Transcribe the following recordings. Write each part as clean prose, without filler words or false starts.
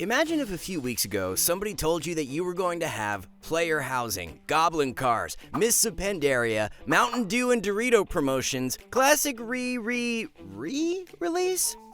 Imagine if a few weeks ago somebody told you that you were going to have player housing, goblin cars, Mists of Pandaria, Mountain Dew and Dorito promotions, classic re-release?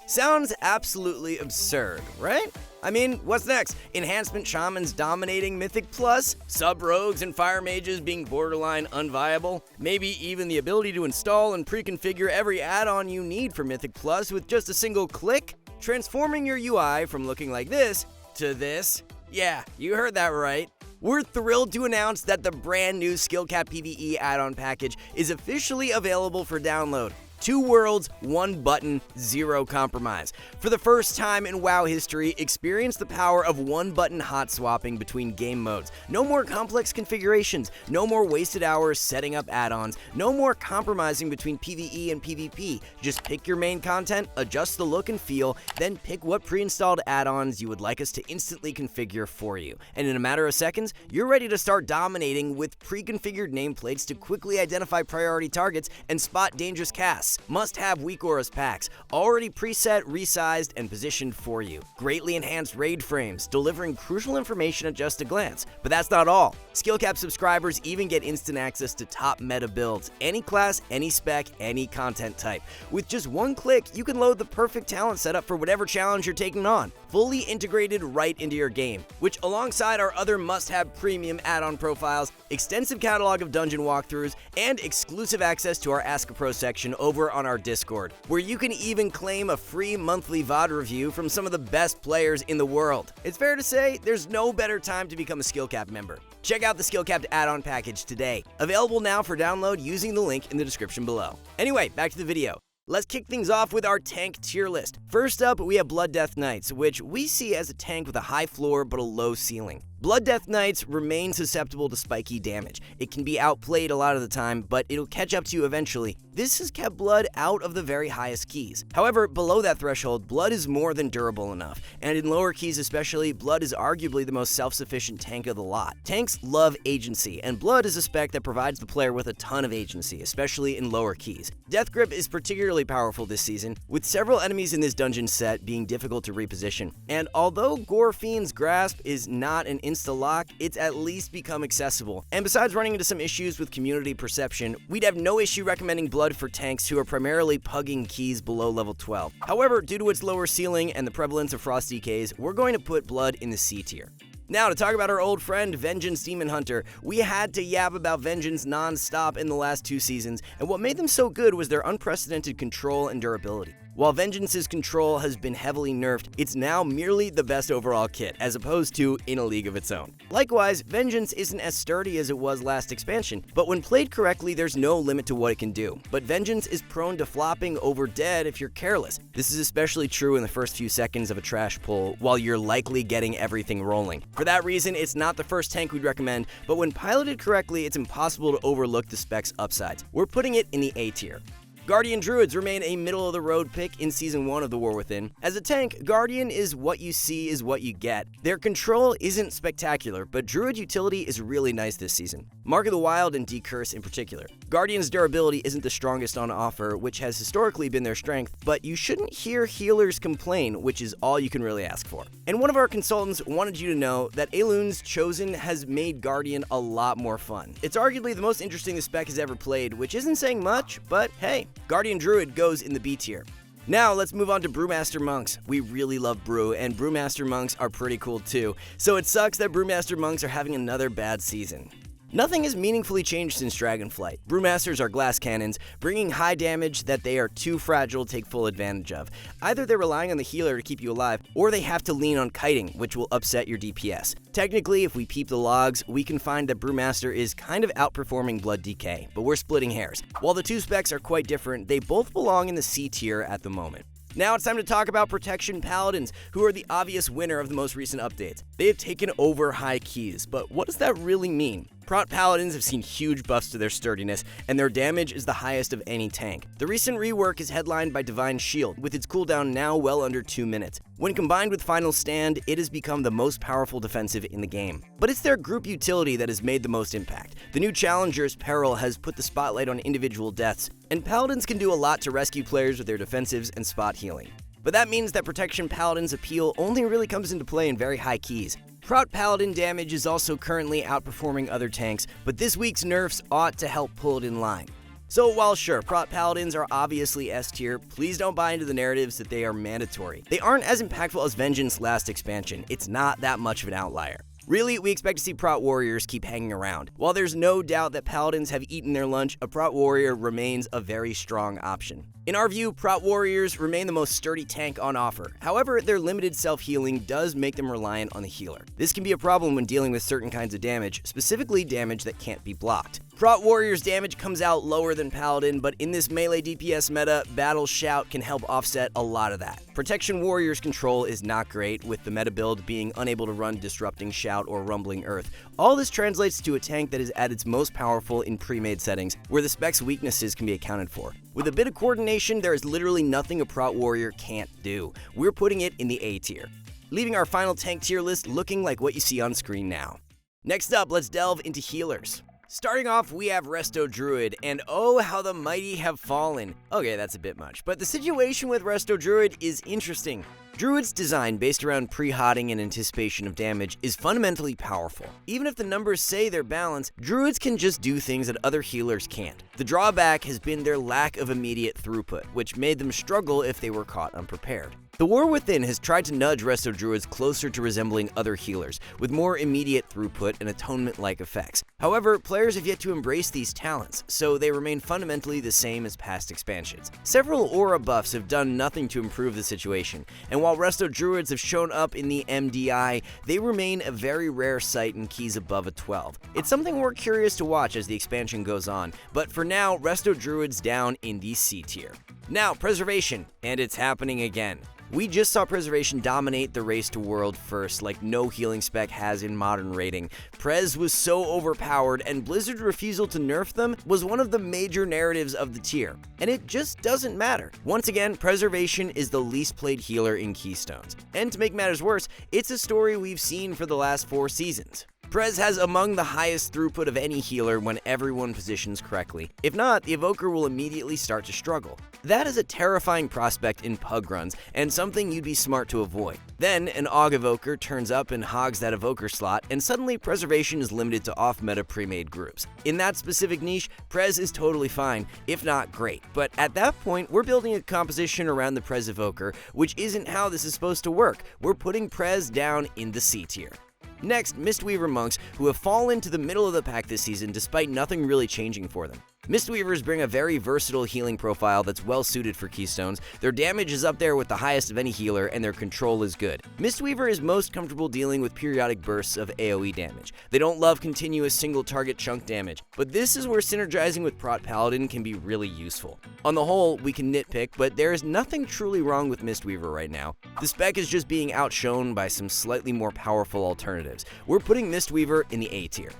Sounds absolutely absurd, right? I mean, what's next? Enhancement shamans dominating Mythic Plus? Sub-rogues and fire mages being borderline unviable? Maybe even the ability to install and pre-configure every add-on you need for Mythic Plus with just a single click? Transforming your UI from looking like this to this? Yeah, you heard that right. We're thrilled to announce that the brand new Skill Cap PvE add-on package is officially available for download. 2 worlds, 1 button, 0 compromise. For the first time in WoW history, experience the power of 1-button hot swapping between game modes. No more complex configurations, no more wasted hours setting up add-ons, no more compromising between PvE and PvP. Just pick your main content, adjust the look and feel, then pick what pre-installed add-ons you would like us to instantly configure for you. And in a matter of seconds, you're ready to start dominating with pre-configured nameplates to quickly identify priority targets and spot dangerous casts. Must-have weak auras packs, already preset, resized, and positioned for you. Greatly enhanced raid frames, delivering crucial information at just a glance. But that's not all. Skill Cap subscribers even get instant access to top meta builds, any class, any spec, any content type. With just one click, you can load the perfect talent setup for whatever challenge you're taking on, fully integrated right into your game, which alongside our other must-have premium add-on profiles, extensive catalog of dungeon walkthroughs, and exclusive access to our Ask a Pro section over on our Discord, where you can even claim a free monthly VOD review from some of the best players in the world. It's fair to say there's no better time to become a Skill Cap member. Check out the Skill Capped add-on package today. Available now for download using the link in the description below. Anyway, back to the video. Let's kick things off with our tank tier list. First up, we have Blood Death Knights, which we see as a tank with a high floor but a low ceiling. Blood Death Knights remain susceptible to spiky damage. It can be outplayed a lot of the time, but it'll catch up to you eventually. This has kept Blood out of the very highest keys. However, below that threshold, Blood is more than durable enough, and in lower keys especially, Blood is arguably the most self-sufficient tank of the lot. Tanks love agency, and Blood is a spec that provides the player with a ton of agency, especially in lower keys. Death Grip is particularly powerful this season, with several enemies in this dungeon set being difficult to reposition. And although Gore Fiend's Grasp is not an insta-lock, it's at least become accessible. And besides running into some issues with community perception, we'd have no issue recommending Blood for tanks who are primarily pugging keys below level 12. However, due to its lower ceiling and the prevalence of frost decays, we're going to put Blood in the C tier. Now, to talk about our old friend, Vengeance Demon Hunter, we had to yab about Vengeance non-stop in the last 2 seasons, and what made them so good was their unprecedented control and durability. While Vengeance's control has been heavily nerfed, it's now merely the best overall kit, as opposed to in a league of its own. Likewise, Vengeance isn't as sturdy as it was last expansion, but when played correctly, there's no limit to what it can do. But Vengeance is prone to flopping over dead if you're careless. This is especially true in the first few seconds of a trash pull, while you're likely getting everything rolling. For that reason, it's not the first tank we'd recommend, but when piloted correctly, it's impossible to overlook the spec's upsides. We're putting it in the A tier. Guardian Druids remain a middle-of-the-road pick in Season 1 of The War Within. As a tank, Guardian is what you see is what you get. Their control isn't spectacular, but Druid utility is really nice this season. Mark of the Wild and Decurse in particular. Guardian's durability isn't the strongest on offer, which has historically been their strength, but you shouldn't hear healers complain, which is all you can really ask for. And one of our consultants wanted you to know that Elun's Chosen has made Guardian a lot more fun. It's arguably the most interesting the spec has ever played, which isn't saying much, but hey, Guardian Druid goes in the B tier. Now let's move on to Brewmaster Monks. We really love Brew, and Brewmaster Monks are pretty cool too, so it sucks that Brewmaster Monks are having another bad season. Nothing has meaningfully changed since Dragonflight. Brewmasters are glass cannons, bringing high damage that they are too fragile to take full advantage of. Either they're relying on the healer to keep you alive, or they have to lean on kiting, which will upset your DPS. Technically, if we peep the logs, we can find that Brewmaster is kind of outperforming Blood DK, but we're splitting hairs. While the 2 specs are quite different, they both belong in the C tier at the moment. Now it's time to talk about Protection Paladins, who are the obvious winner of the most recent updates. They have taken over high keys, but what does that really mean? Prot Paladins have seen huge buffs to their sturdiness, and their damage is the highest of any tank. The recent rework is headlined by Divine Shield, with its cooldown now well under 2 minutes. When combined with Final Stand, it has become the most powerful defensive in the game. But it's their group utility that has made the most impact. The new Challenger's Peril has put the spotlight on individual deaths, and Paladins can do a lot to rescue players with their defensives and spot healing. but that means that Protection Paladin's appeal only really comes into play in very high keys. Prot Paladin damage is also currently outperforming other tanks, but this week's nerfs ought to help pull it in line. So while sure, Prot Paladins are obviously S tier, please don't buy into the narratives that they are mandatory. They aren't as impactful as Vengeance last expansion. It's not that much of an outlier. Really, we expect to see Prot Warriors keep hanging around. While there's no doubt that Paladins have eaten their lunch, a Prot Warrior remains a very strong option. In our view, Prot Warriors remain the most sturdy tank on offer. However, their limited self-healing does make them reliant on the healer. This can be a problem when dealing with certain kinds of damage, specifically damage that can't be blocked. Prot Warrior's damage comes out lower than Paladin, but in this melee DPS meta, Battle Shout can help offset a lot of that. Protection Warrior's control is not great, with the meta build being unable to run Disrupting Shout or Rumbling Earth. All this translates to a tank that is at its most powerful in pre-made settings, where the spec's weaknesses can be accounted for. With a bit of coordination, there is literally nothing a Prot Warrior can't do. We're putting it in the A tier, leaving our final tank tier list looking like what you see on screen now. Next up, let's delve into healers. Starting off, we have Resto Druid, and oh how the mighty have fallen. Okay, that's a bit much, but the situation with Resto Druid is interesting. Druid's design, based around pre-hotting and anticipation of damage, is fundamentally powerful. Even if the numbers say they're balanced, Druids can just do things that other healers can't. The drawback has been their lack of immediate throughput, which made them struggle if they were caught unprepared. The War Within has tried to nudge Resto Druids closer to resembling other healers, with more immediate throughput and atonement-like effects. However, players have yet to embrace these talents, so they remain fundamentally the same as past expansions. Several aura buffs have done nothing to improve the situation, and while Resto Druids have shown up in the MDI, they remain a very rare sight in keys above a 12. It's something we're curious to watch as the expansion goes on, but for now, Resto Druids down in the C tier. Now, Preservation, and it's happening again. We just saw Preservation dominate the race to world first like no healing spec has in modern raiding. Prez was so overpowered, and Blizzard's refusal to nerf them was one of the major narratives of the tier. And it just doesn't matter. Once again, Preservation is the least played healer in Keystones. And to make matters worse, it's a story we've seen for the last 4 seasons. Prez has among the highest throughput of any healer when everyone positions correctly. If not, the Evoker will immediately start to struggle. That is a terrifying prospect in pug runs, and something you'd be smart to avoid. Then, an Aug Evoker turns up and hogs that Evoker slot, and suddenly Preservation is limited to off-meta pre-made groups. In that specific niche, Prez is totally fine, if not great. But at that point, we're building a composition around the Prez Evoker, which isn't how this is supposed to work. We're putting Prez down in the C tier. Next, Mistweaver monks, who have fallen to the middle of the pack this season despite nothing really changing for them. Mistweavers bring a very versatile healing profile that's well suited for Keystones. Their damage is up there with the highest of any healer, and their control is good. Mistweaver is most comfortable dealing with periodic bursts of AoE damage. They don't love continuous single target chunk damage, but this is where synergizing with Prot Paladin can be really useful. On the whole, we can nitpick, but there is nothing truly wrong with Mistweaver right now. The spec is just being outshone by some slightly more powerful alternatives. We're putting Mistweaver in the A tier.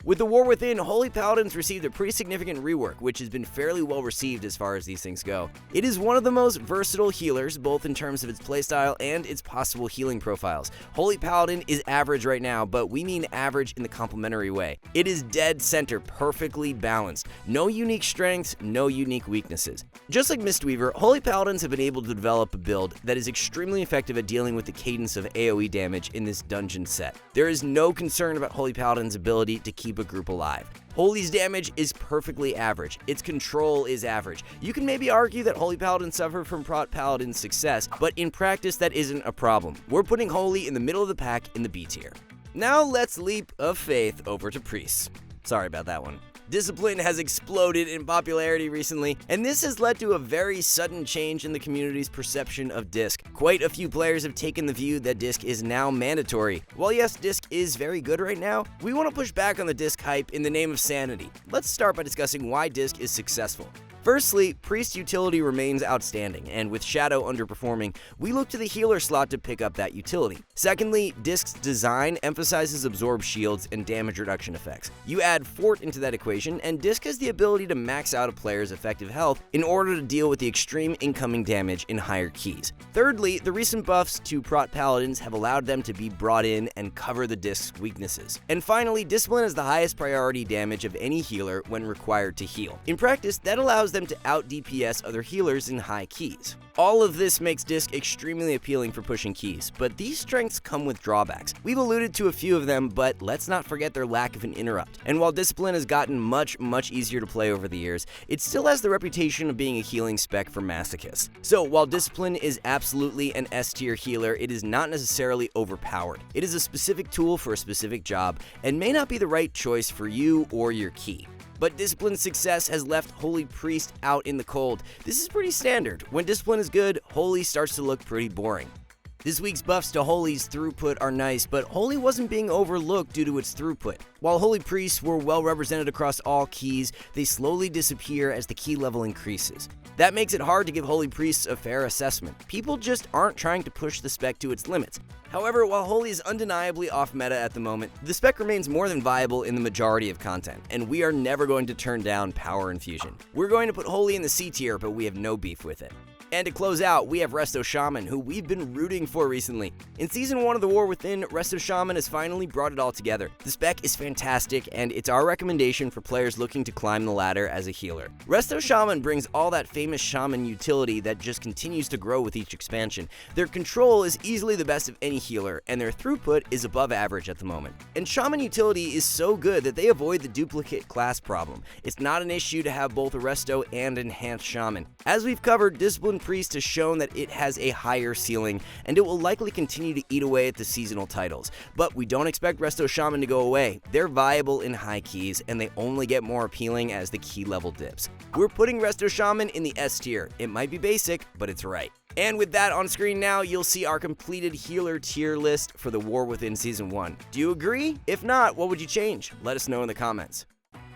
With the War Within, Holy Paladins received a pretty significant rework, which has been fairly well received as far as these things go. It is one of the most versatile healers, both in terms of its playstyle and its possible healing profiles. Holy Paladin is average right now, but we mean average in the complementary way. It is dead center, perfectly balanced. No unique strengths, no unique weaknesses. Just like Mistweaver, Holy Paladins have been able to develop a build that is extremely effective at dealing with the cadence of AoE damage in this dungeon set. There is no concern about Holy Paladin's ability to keep a group alive. Holy's damage is perfectly average. Its control is average. You can maybe argue that Holy Paladin suffered from Prot Paladin's success, but in practice that isn't a problem. We're putting Holy in the middle of the pack in the B tier. Now let's leap of faith over to Priests. Sorry about that one. Discipline has exploded in popularity recently, and this has led to a very sudden change in the community's perception of Disc. Quite a few players have taken the view that Disc is now mandatory. While yes, Disc is very good right now, we want to push back on the Disc hype in the name of sanity. Let's start by discussing why Disc is successful. Firstly, Priest utility remains outstanding, and with Shadow underperforming, we look to the healer slot to pick up that utility. Secondly, Disc's design emphasizes absorb shields and damage reduction effects. You add Fort into that equation, and Disc has the ability to max out a player's effective health in order to deal with the extreme incoming damage in higher keys. Thirdly, the recent buffs to Prot Paladins have allowed them to be brought in and cover the Disc's weaknesses. And finally, Discipline is the highest priority damage of any healer when required to heal. In practice, that allows them to out DPS other healers in high keys. All of this makes Disc extremely appealing for pushing keys, but these strengths come with drawbacks. We've alluded to a few of them, but let's not forget their lack of an interrupt. And while Discipline has gotten much easier to play over the years, it still has the reputation of being a healing spec for masochists. So while Discipline is absolutely an S-tier healer, it is not necessarily overpowered. It is a specific tool for a specific job, and may not be the right choice for you or your key. But Discipline's success has left Holy Priest out in the cold. This is pretty standard. When Discipline is good, Holy starts to look pretty boring. This week's buffs to Holy's throughput are nice, but Holy wasn't being overlooked due to its throughput. While Holy Priests were well represented across all keys, they slowly disappear as the key level increases. That makes it hard to give Holy Priests a fair assessment. People just aren't trying to push the spec to its limits. However, while Holy is undeniably off meta at the moment, the spec remains more than viable in the majority of content, and we are never going to turn down Power Infusion. We're going to put Holy in the C tier, but we have no beef with it. And to close out, we have Resto Shaman, who we've been rooting for recently. In Season 1 of The War Within, Resto Shaman has finally brought it all together. The spec is fantastic, and it's our recommendation for players looking to climb the ladder as a healer. Resto Shaman brings all that famous Shaman utility that just continues to grow with each expansion. Their control is easily the best of any healer, and their throughput is above average at the moment. And Shaman utility is so good that they avoid the duplicate class problem. It's not an issue to have both a Resto and Enhanced Shaman. As we've covered, Discipline Priest has shown that it has a higher ceiling, and it will likely continue to eat away at the seasonal titles. But we don't expect Resto Shaman to go away. They're viable in high keys, and they only get more appealing as the key level dips. We're putting Resto Shaman in the S tier. It might be basic, but it's right. And with that on screen now, you'll see our completed healer tier list for The War Within Season 1. Do you agree? If not, what would you change? Let us know in the comments.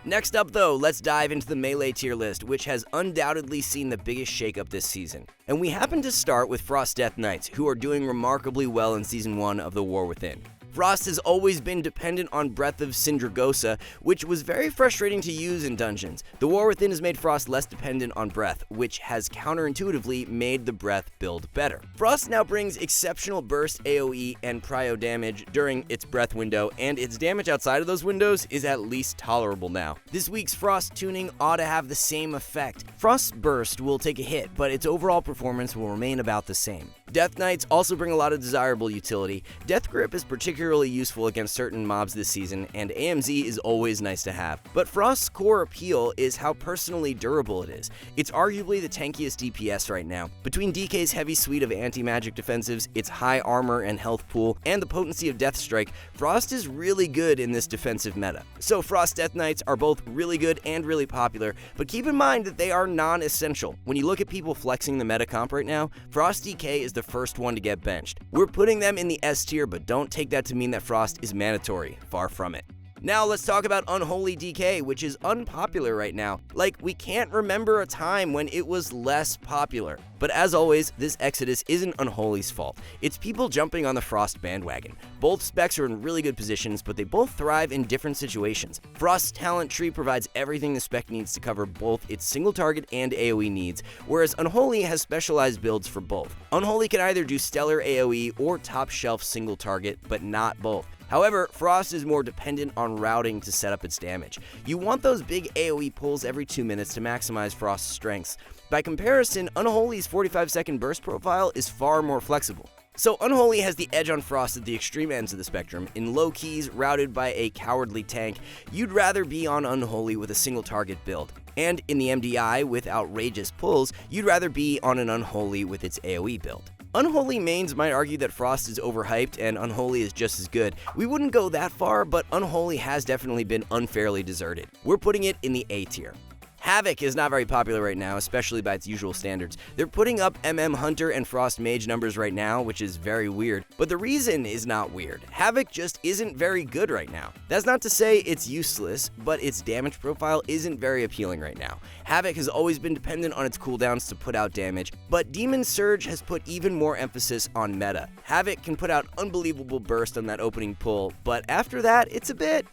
Next up though, let's dive into the melee tier list, which has undoubtedly seen the biggest shakeup this season. And we happen to start with Frost Death Knights, who are doing remarkably well in Season 1 of The War Within. Frost has always been dependent on Breath of Sindragosa, which was very frustrating to use in dungeons. The War Within has made Frost less dependent on Breath, which has counterintuitively made the Breath build better. Frost now brings exceptional burst AoE and prio damage during its Breath window, and its damage outside of those windows is at least tolerable now. This week's Frost tuning ought to have the same effect. Frost's burst will take a hit, but its overall performance will remain about the same. Death Knights also bring a lot of desirable utility. Death Grip is particularly useful against certain mobs this season, and AMZ is always nice to have. But Frost's core appeal is how personally durable it is. It's arguably the tankiest DPS right now. Between DK's heavy suite of anti-magic defensives, its high armor and health pool, and the potency of Death Strike, Frost is really good in this defensive meta. So Frost Death Knights are both really good and really popular, but keep in mind that they are non-essential. When you look at people flexing the meta comp right now, Frost DK is the first one to get benched. We're putting them in the S tier, but don't take that to mean that Frost is mandatory. Far from it. Now let's talk about Unholy DK, which is unpopular right now. Like, we can't remember a time when it was less popular. But as always, this exodus isn't Unholy's fault. It's people jumping on the Frost bandwagon. Both specs are in really good positions, but they both thrive in different situations. Frost's talent tree provides everything the spec needs to cover both its single target and AoE needs, whereas Unholy has specialized builds for both. Unholy can either do stellar AoE or top shelf single target, but not both. However, Frost is more dependent on routing to set up its damage. You want those big AoE pulls every 2 minutes to maximize Frost's strengths. By comparison, Unholy's 45-second burst profile is far more flexible. So Unholy has the edge on Frost at the extreme ends of the spectrum. In low keys, routed by a cowardly tank, you'd rather be on Unholy with a single target build. And in the MDI with outrageous pulls, you'd rather be on an Unholy with its AoE build. Unholy mains might argue that Frost is overhyped and Unholy is just as good. We wouldn't go that far, but Unholy has definitely been unfairly deserted. We're putting it in the A tier. Havoc is not very popular right now, especially by its usual standards. They're putting up MM Hunter and Frost Mage numbers right now, which is very weird. But the reason is not weird. Havoc just isn't very good right now. That's not to say it's useless, but its damage profile isn't very appealing right now. Havoc has always been dependent on its cooldowns to put out damage, but Demon Surge has put even more emphasis on meta. Havoc can put out unbelievable burst on that opening pull, but after that, it's a bit,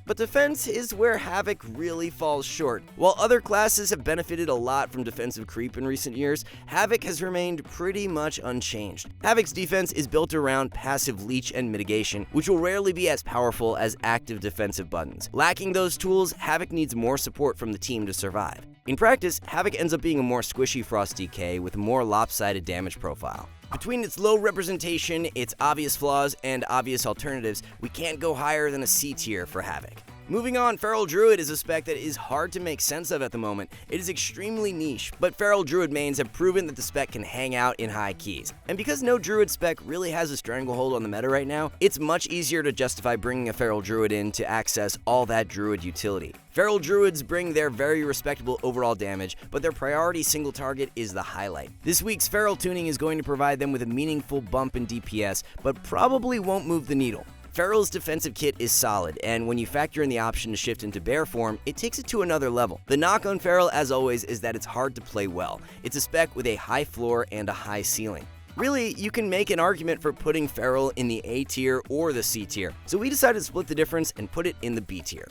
But defense is where Havoc really falls short. While other classes have benefited a lot from defensive creep in recent years, Havoc has remained pretty much unchanged. Havoc's defense is built around passive leech and mitigation, which will rarely be as powerful as active defensive buttons. Lacking those tools, Havoc needs more support from the team to survive. In practice, Havoc ends up being a more squishy Frost DK with a more lopsided damage profile. Between its low representation, its obvious flaws, and obvious alternatives, we can't go higher than a C tier for Havoc. Moving on, Feral Druid is a spec that is hard to make sense of at the moment. It is extremely niche, but Feral Druid mains have proven that the spec can hang out in high keys. And because no Druid spec really has a stranglehold on the meta right now, it's much easier to justify bringing a Feral Druid in to access all that Druid utility. Feral Druids bring their very respectable overall damage, but their priority single target is the highlight. This week's Feral tuning is going to provide them with a meaningful bump in DPS, but probably won't move the needle. Feral's defensive kit is solid, and when you factor in the option to shift into bear form, it takes it to another level. The knock on Feral, as always, is that it's hard to play well. It's a spec with a high floor and a high ceiling. Really, you can make an argument for putting Feral in the A tier or the C tier, so we decided to split the difference and put it in the B tier.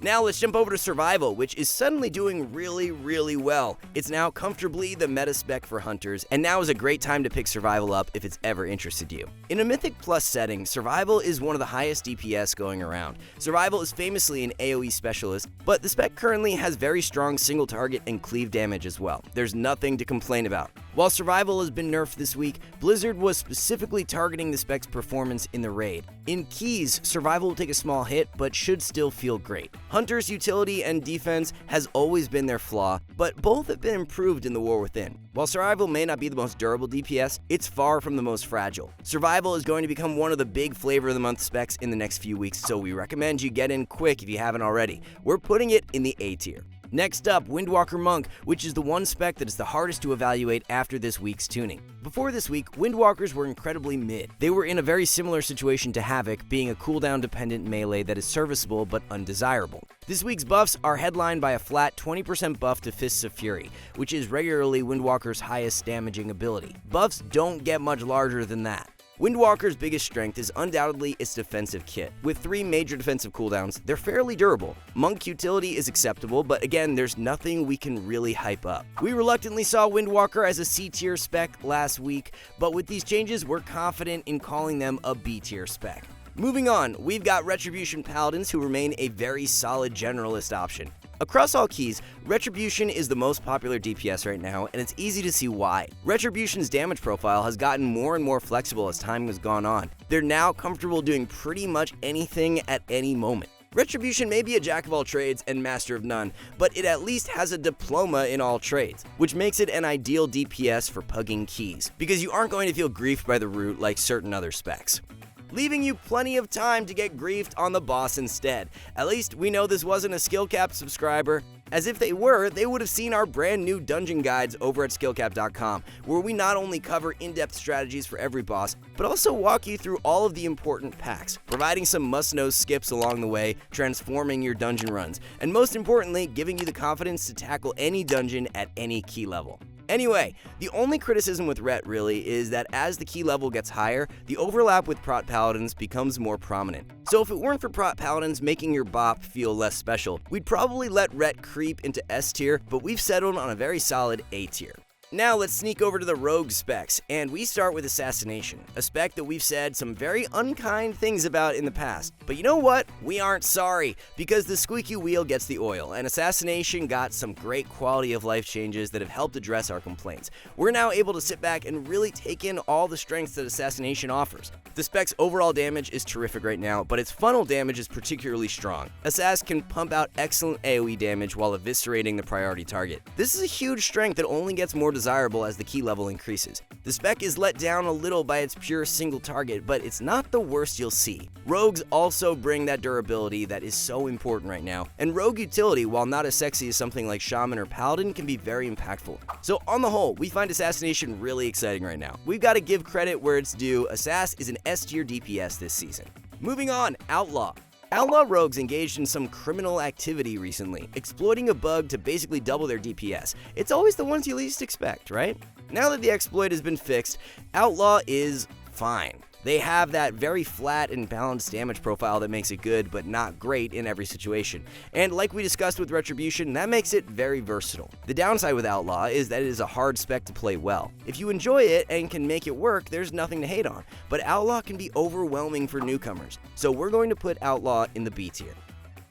Now let's jump over to Survival, which is suddenly doing really well. It's now comfortably the meta spec for hunters, and now is a great time to pick Survival up if it's ever interested you. In a Mythic Plus setting, Survival is one of the highest DPS going around. Survival is famously an AoE specialist, but the spec currently has very strong single target and cleave damage as well. There's nothing to complain about. While Survival has been nerfed this week, Blizzard was specifically targeting the spec's performance in the raid. In keys, Survival will take a small hit, but should still feel great. Hunter's utility and defense has always been their flaw, but both have been improved in the War Within. While Survival may not be the most durable DPS, it's far from the most fragile. Survival is going to become one of the big Flavor of the Month specs in the next few weeks, so we recommend you get in quick if you haven't already. We're putting it in the A tier. Next up, Windwalker Monk, which is the one spec that is the hardest to evaluate after this week's tuning. Before this week, Windwalkers were incredibly mid. They were in a very similar situation to Havoc, being a cooldown-dependent melee that is serviceable but undesirable. This week's buffs are headlined by a flat 20% buff to Fists of Fury, which is regularly Windwalker's highest damaging ability. Buffs don't get much larger than that. Windwalker's biggest strength is undoubtedly its defensive kit. With 3 major defensive cooldowns, they're fairly durable. Monk utility is acceptable, but again, there's nothing we can really hype up. We reluctantly saw Windwalker as a C-tier spec last week, but with these changes, we're confident in calling them a B-tier spec. Moving on, we've got Retribution Paladins, who remain a very solid generalist option. Across all keys, Retribution is the most popular DPS right now, and it's easy to see why. Retribution's damage profile has gotten more and more flexible as time has gone on. They're now comfortable doing pretty much anything at any moment. Retribution may be a jack of all trades and master of none, but it at least has a diploma in all trades, which makes it an ideal DPS for pugging keys, because you aren't going to feel griefed by the root like certain other specs, leaving you plenty of time to get griefed on the boss instead. At least we know this wasn't a skill-capped subscriber, as if they were, they would have seen our brand new dungeon guides over at skillcap.com, where we not only cover in-depth strategies for every boss, but also walk you through all of the important packs, providing some must-know skips along the way, transforming your dungeon runs, and most importantly, giving you the confidence to tackle any dungeon at any key level. Anyway, the only criticism with Ret really is that as the key level gets higher, the overlap with Prot Paladins becomes more prominent. So if it weren't for Prot Paladins making your bop feel less special, we'd probably let Ret creep into S tier, but we've settled on a very solid A tier. Now let's sneak over to the rogue specs, and we start with Assassination, a spec that we've said some very unkind things about in the past. But you know what? We aren't sorry, because the squeaky wheel gets the oil, and Assassination got some great quality of life changes that have helped address our complaints. We're now able to sit back and really take in all the strengths that Assassination offers. The spec's overall damage is terrific right now, but its funnel damage is particularly strong. Assass can pump out excellent AoE damage while eviscerating the priority target. This is a huge strength that only gets more desirable as the key level increases. The spec is let down a little by its pure single target, but it's not the worst you'll see. Rogues also bring that durability that is so important right now, and rogue utility, while not as sexy as something like Shaman or Paladin, can be very impactful. So on the whole, we find Assassination really exciting right now. We've got to give credit where it's due. Assass is an S tier DPS this season. Moving on, Outlaw. Outlaw rogues engaged in some criminal activity recently, exploiting a bug to basically double their DPS. It's always the ones you least expect, right? Now that the exploit has been fixed, Outlaw is fine. They have that very flat and balanced damage profile that makes it good but not great in every situation. And like we discussed with Retribution, that makes it very versatile. The downside with Outlaw is that it is a hard spec to play well. If you enjoy it and can make it work, there's nothing to hate on. But Outlaw can be overwhelming for newcomers, so we're going to put Outlaw in the B tier.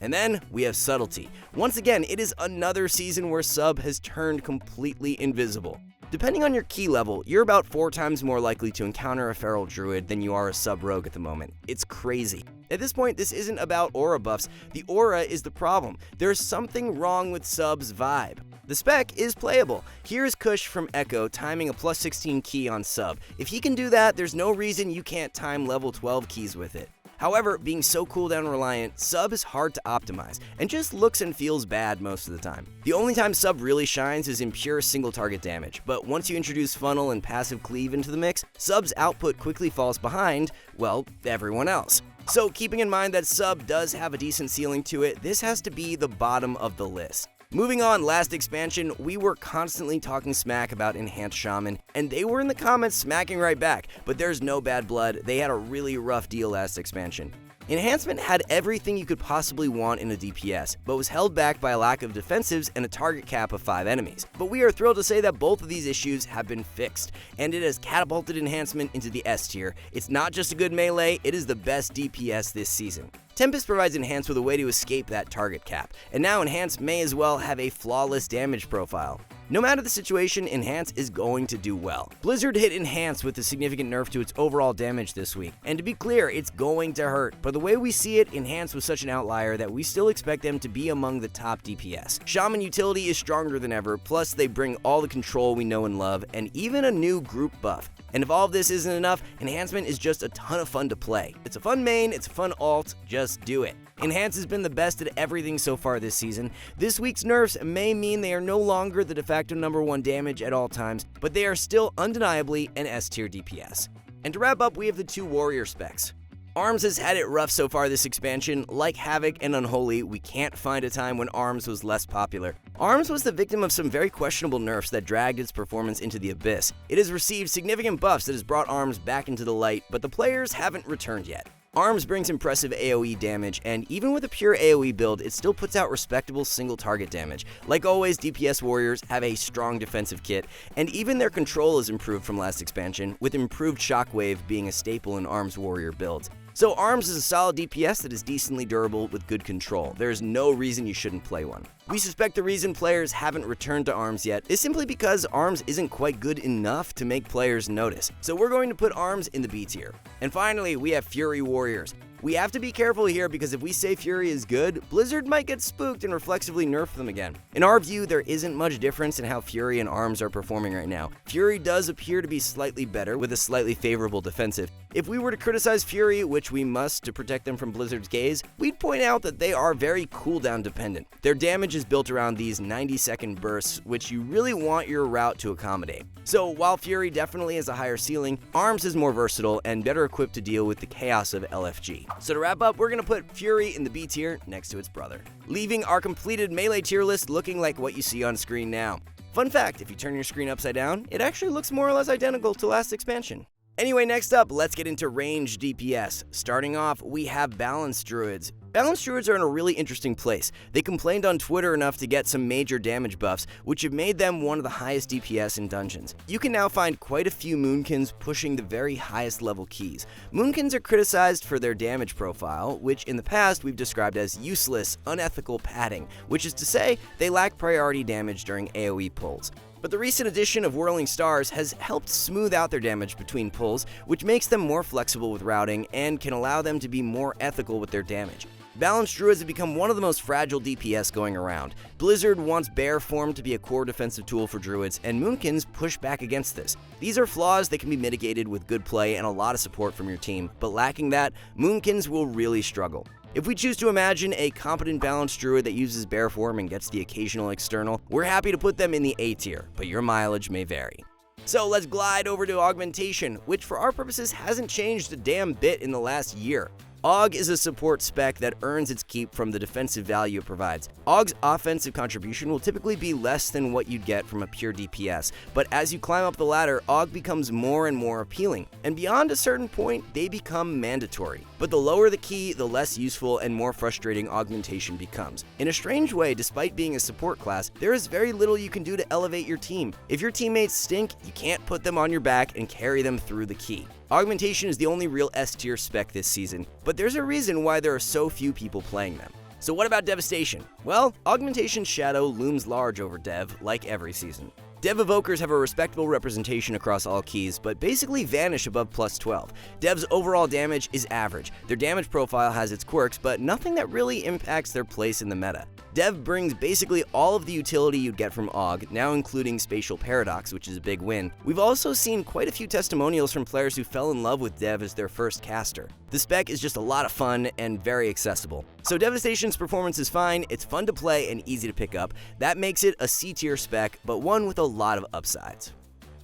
And then we have Subtlety. Once again, it is another season where Sub has turned completely invisible. Depending on your key level, you're about 4 times more likely to encounter a feral druid than you are a sub rogue at the moment. It's crazy. At this point, this isn't about aura buffs. The aura is the problem. There's something wrong with Sub's vibe. The spec is playable. Here's Kush from Echo timing a plus 16 key on Sub. If he can do that, there's no reason you can't time level 12 keys with it. However, being so cooldown reliant, Sub is hard to optimize, and just looks and feels bad most of the time. The only time Sub really shines is in pure single target damage, but once you introduce Funnel and Passive Cleave into the mix, Sub's output quickly falls behind, well, everyone else. So keeping in mind that Sub does have a decent ceiling to it, this has to be the bottom of the list. Moving on, last expansion, we were constantly talking smack about Enhanced Shaman, and they were in the comments smacking right back, but there's no bad blood. They had a really rough deal last expansion. Enhancement had everything you could possibly want in a DPS, but was held back by a lack of defensives and a target cap of 5 enemies. But we are thrilled to say that both of these issues have been fixed, and it has catapulted Enhancement into the S tier. It's not just a good melee, it is the best DPS this season. Tempest provides Enhance with a way to escape that target cap, and now Enhance may as well have a flawless damage profile. No matter the situation, Enhance is going to do well. Blizzard hit Enhance with a significant nerf to its overall damage this week, and to be clear, it's going to hurt, but the way we see it, Enhance was such an outlier that we still expect them to be among the top DPS. Shaman utility is stronger than ever, plus they bring all the control we know and love, and even a new group buff. And if all of this isn't enough, Enhancement is just a ton of fun to play. It's a fun main, it's a fun alt, just do it. Enhance has been the best at everything so far this season. This week's nerfs may mean they are no longer the de facto #1 damage at all times, but they are still undeniably an S tier DPS. And to wrap up, we have the 2 warrior specs. Arms has had it rough so far this expansion. Like Havoc and Unholy, we can't find a time when Arms was less popular. Arms was the victim of some very questionable nerfs that dragged its performance into the abyss. It has received significant buffs that has brought Arms back into the light, but the players haven't returned yet. Arms brings impressive AoE damage, and even with a pure AoE build, it still puts out respectable single target damage. Like always, DPS warriors have a strong defensive kit, and even their control is improved from last expansion, with improved shockwave being a staple in Arms warrior builds. So Arms is a solid DPS that is decently durable with good control. There is no reason you shouldn't play one. We suspect the reason players haven't returned to Arms yet is simply because Arms isn't quite good enough to make players notice. So we're going to put Arms in the B tier. And finally, we have Fury Warriors. We have to be careful here because if we say Fury is good, Blizzard might get spooked and reflexively nerf them again. In our view, there isn't much difference in how Fury and Arms are performing right now. Fury does appear to be slightly better with a slightly favorable defensive. If we were to criticize Fury, which we must to protect them from Blizzard's gaze, we'd point out that they are very cooldown dependent. Their damage is built around these 90-second bursts, which you really want your route to accommodate. So while Fury definitely has a higher ceiling, Arms is more versatile and better equipped to deal with the chaos of LFG. So to wrap up, we're going to put Fury in the B tier next to its brother, leaving our completed melee tier list looking like what you see on screen now. Fun fact, if you turn your screen upside down, it actually looks more or less identical to last expansion. Anyway, next up, let's get into range DPS. Starting off, we have Balanced Druids. Balanced Druids are in a really interesting place. They complained on Twitter enough to get some major damage buffs, which have made them one of the highest DPS in dungeons. You can now find quite a few Moonkins pushing the very highest level keys. Moonkins are criticized for their damage profile, which in the past we've described as useless, unethical padding, which is to say, they lack priority damage during AoE pulls. But the recent addition of Whirling Stars has helped smooth out their damage between pulls, which makes them more flexible with routing and can allow them to be more ethical with their damage. Balanced Druids have become one of the most fragile DPS going around. Blizzard wants Bear Form to be a core defensive tool for Druids, and Moonkins push back against this. These are flaws that can be mitigated with good play and a lot of support from your team, but lacking that, Moonkins will really struggle. If we choose to imagine a competent Balanced Druid that uses Bear Form and gets the occasional external, we're happy to put them in the A tier, but your mileage may vary. So let's glide over to Augmentation, which for our purposes hasn't changed a damn bit in the last year. Aug is a support spec that earns its keep from the defensive value it provides. Aug's offensive contribution will typically be less than what you'd get from a pure DPS, but as you climb up the ladder, Aug becomes more and more appealing, and beyond a certain point, they become mandatory. But the lower the key, the less useful and more frustrating augmentation becomes. In a strange way, despite being a support class, there is very little you can do to elevate your team. If your teammates stink, you can't put them on your back and carry them through the key. Augmentation is the only real S-tier spec this season, but there's a reason why there are so few people playing them. So what about Devastation? Well, Augmentation Shadow looms large over Dev, like every season. Dev Evokers have a respectable representation across all keys, but basically vanish above plus 12. Dev's overall damage is average. Their damage profile has its quirks, but nothing that really impacts their place in the meta. Dev brings basically all of the utility you'd get from Aug, now including Spatial Paradox, which is a big win. We've also seen quite a few testimonials from players who fell in love with Dev as their first caster. The spec is just a lot of fun and very accessible. So Devastation's performance is fine, it's fun to play and easy to pick up. That makes it a C-tier spec, but one with a lot of upsides.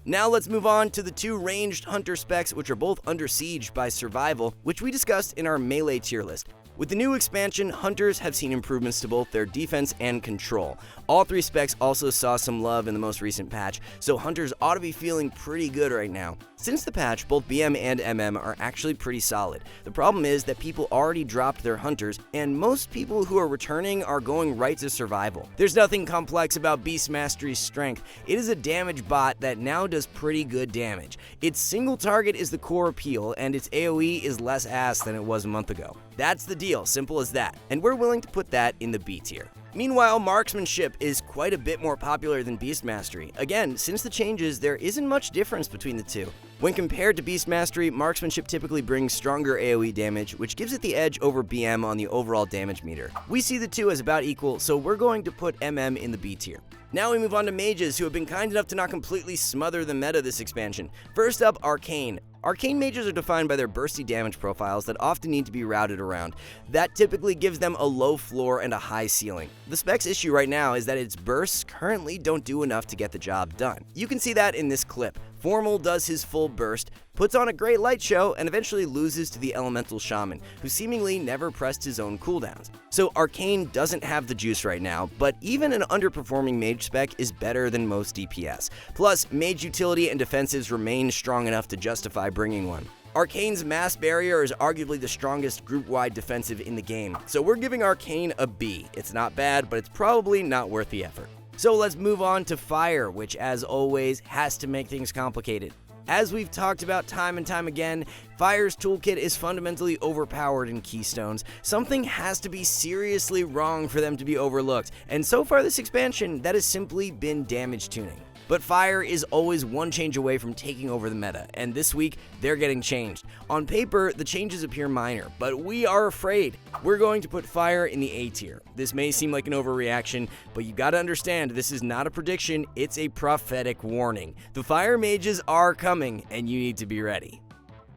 Now let's move on to the two ranged hunter specs, which are both under siege by survival, which we discussed in our melee tier list. With the new expansion, hunters have seen improvements to both their defense and control. All three specs also saw some love in the most recent patch, so hunters ought to be feeling pretty good right now. Since the patch, both BM and MM are actually pretty solid. The problem is that people already dropped their hunters, and most people who are returning are going right to survival. There's nothing complex about Beast Mastery's strength. It is a damage bot that now does pretty good damage. Its single target is the core appeal, and its AoE is less ass than it was a month ago. That's the deal, simple as that, and we're willing to put that in the B tier. Meanwhile, marksmanship is quite a bit more popular than Beast Mastery. Again, since the changes, there isn't much difference between the two. When compared to Beast Mastery, marksmanship typically brings stronger AoE damage, which gives it the edge over BM on the overall damage meter. We see the two as about equal, so we're going to put MM in the B tier. Now we move on to mages, who have been kind enough to not completely smother the meta this expansion. First up, Arcane. Arcane mages are defined by their bursty damage profiles that often need to be routed around. That typically gives them a low floor and a high ceiling. The spec's issue right now is that its bursts currently don't do enough to get the job done. You can see that in this clip. Formal does his full burst, puts on a great light show, and eventually loses to the Elemental Shaman, who seemingly never pressed his own cooldowns. So Arcane doesn't have the juice right now, but even an underperforming mage spec is better than most DPS. Plus, mage utility and defensives remain strong enough to justify bringing one. Arcane's Mass Barrier is arguably the strongest group-wide defensive in the game, so we're giving Arcane a B. It's not bad, but it's probably not worth the effort. So let's move on to Fire, which as always has to make things complicated. As we've talked about time and time again, Fire's toolkit is fundamentally overpowered in Keystones. Something has to be seriously wrong for them to be overlooked, and so far this expansion, that has simply been damage tuning. But Fire is always one change away from taking over the meta, and this week, they're getting changed. On paper, the changes appear minor, but we are afraid. We're going to put Fire in the A tier. This may seem like an overreaction, but you gotta understand, this is not a prediction, it's a prophetic warning. The Fire mages are coming, and you need to be ready.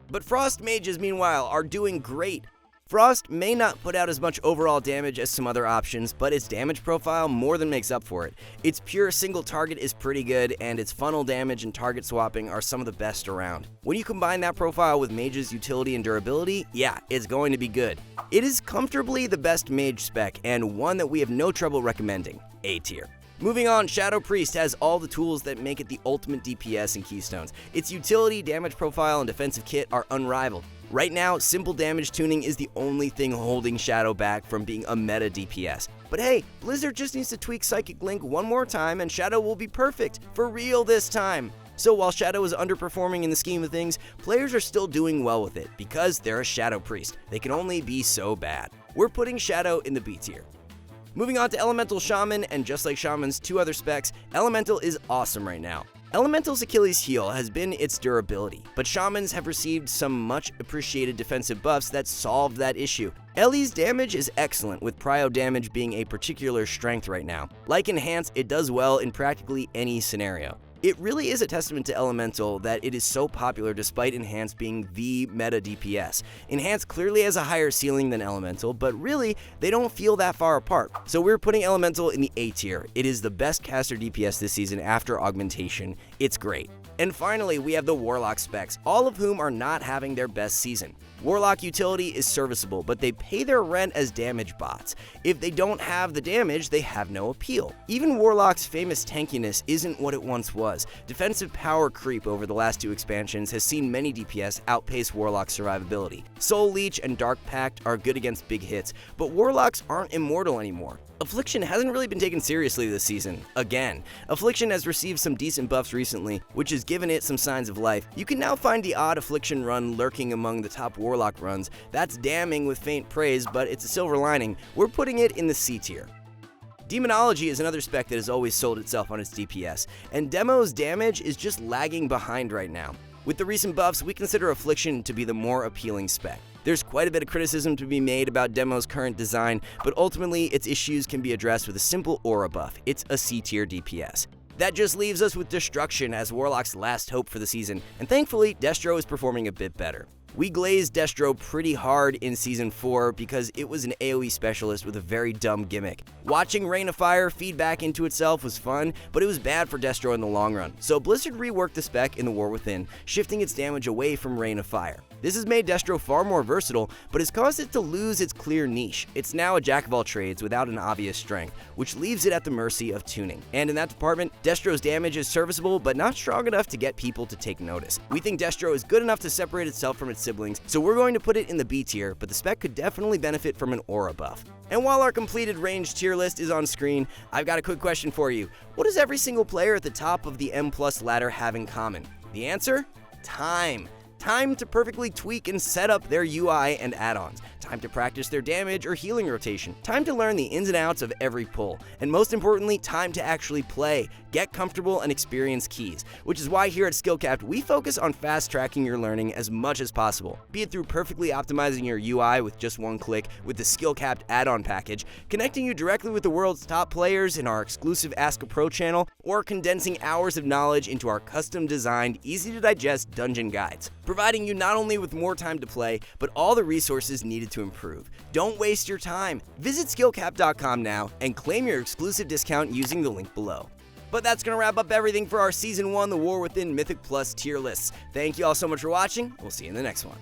But Frost mages, meanwhile, are doing great. Frost may not put out as much overall damage as some other options, but its damage profile more than makes up for it. Its pure single target is pretty good, and its funnel damage and target swapping are some of the best around. When you combine that profile with Mage's utility and durability, yeah, it's going to be good. It is comfortably the best Mage spec, and one that we have no trouble recommending, A tier. Moving on, Shadow Priest has all the tools that make it the ultimate DPS in Keystones. Its utility, damage profile, and defensive kit are unrivaled. Right now, simple damage tuning is the only thing holding Shadow back from being a meta DPS. But hey, Blizzard just needs to tweak Psychic Link one more time and Shadow will be perfect, for real this time. So while Shadow is underperforming in the scheme of things, players are still doing well with it because they're a Shadow Priest. They can only be so bad. We're putting Shadow in the B tier. Moving on to Elemental Shaman, and just like Shaman's two other specs, Elemental is awesome right now. Elemental's Achilles heel has been its durability, but Shamans have received some much appreciated defensive buffs that solved that issue. Ellie's damage is excellent, with prio damage being a particular strength right now. Like Enhance, it does well in practically any scenario. It really is a testament to Elemental that it is so popular despite Enhance being the meta DPS. Enhance clearly has a higher ceiling than Elemental, but really, they don't feel that far apart. So we're putting Elemental in the A tier. It is the best caster DPS this season after Augmentation. It's great. And finally, we have the Warlock specs, all of whom are not having their best season. Warlock utility is serviceable, but they pay their rent as damage bots. If they don't have the damage, they have no appeal. Even Warlock's famous tankiness isn't what it once was. Defensive power creep over the last 2 expansions has seen many DPS outpace Warlock's survivability. Soul Leech and Dark Pact are good against big hits, but Warlocks aren't immortal anymore. Affliction hasn't really been taken seriously this season. Again, Affliction has received some decent buffs recently, which has given it some signs of life. You can now find the odd Affliction run lurking among the top Warlock runs. That's damning with faint praise, but it's a silver lining. We're putting it in the C tier. Demonology is another spec that has always sold itself on its DPS, and Demo's damage is just lagging behind right now. With the recent buffs, we consider Affliction to be the more appealing spec. There's quite a bit of criticism to be made about Demo's current design, but ultimately its issues can be addressed with a simple aura buff. It's a C tier DPS. That just leaves us with Destruction as Warlock's last hope for the season, and thankfully, Destro is performing a bit better. We glazed Destro pretty hard in Season 4 because it was an AoE specialist with a very dumb gimmick. Watching Rain of Fire feed back into itself was fun, but it was bad for Destro in the long run, so Blizzard reworked the spec in the War Within, shifting its damage away from Rain of Fire. This has made Destro far more versatile, but has caused it to lose its clear niche. It's now a jack-of-all-trades without an obvious strength, which leaves it at the mercy of tuning. And in that department, Destro's damage is serviceable, but not strong enough to get people to take notice. We think Destro is good enough to separate itself from its siblings, so we're going to put it in the B tier, but the spec could definitely benefit from an aura buff. And while our completed range tier list is on screen, I've got a quick question for you. What does every single player at the top of the M+ ladder have in common? The answer? Time. Time to perfectly tweak and set up their UI and add-ons. Time to practice their damage or healing rotation. Time to learn the ins and outs of every pull. And most importantly, time to actually play, get comfortable, and experience keys. Which is why here at Skillcapped, we focus on fast-tracking your learning as much as possible. Be it through perfectly optimizing your UI with just one click with the Skillcapped add-on package, connecting you directly with the world's top players in our exclusive Ask a Pro channel, or condensing hours of knowledge into our custom-designed, easy-to-digest dungeon guides, providing you not only with more time to play, but all the resources needed to improve. Don't waste your time. Visit skillcap.com now and claim your exclusive discount using the link below. But that's going to wrap up everything for our Season 1 The War Within Mythic Plus tier lists. Thank you all so much for watching. We'll see you in the next one.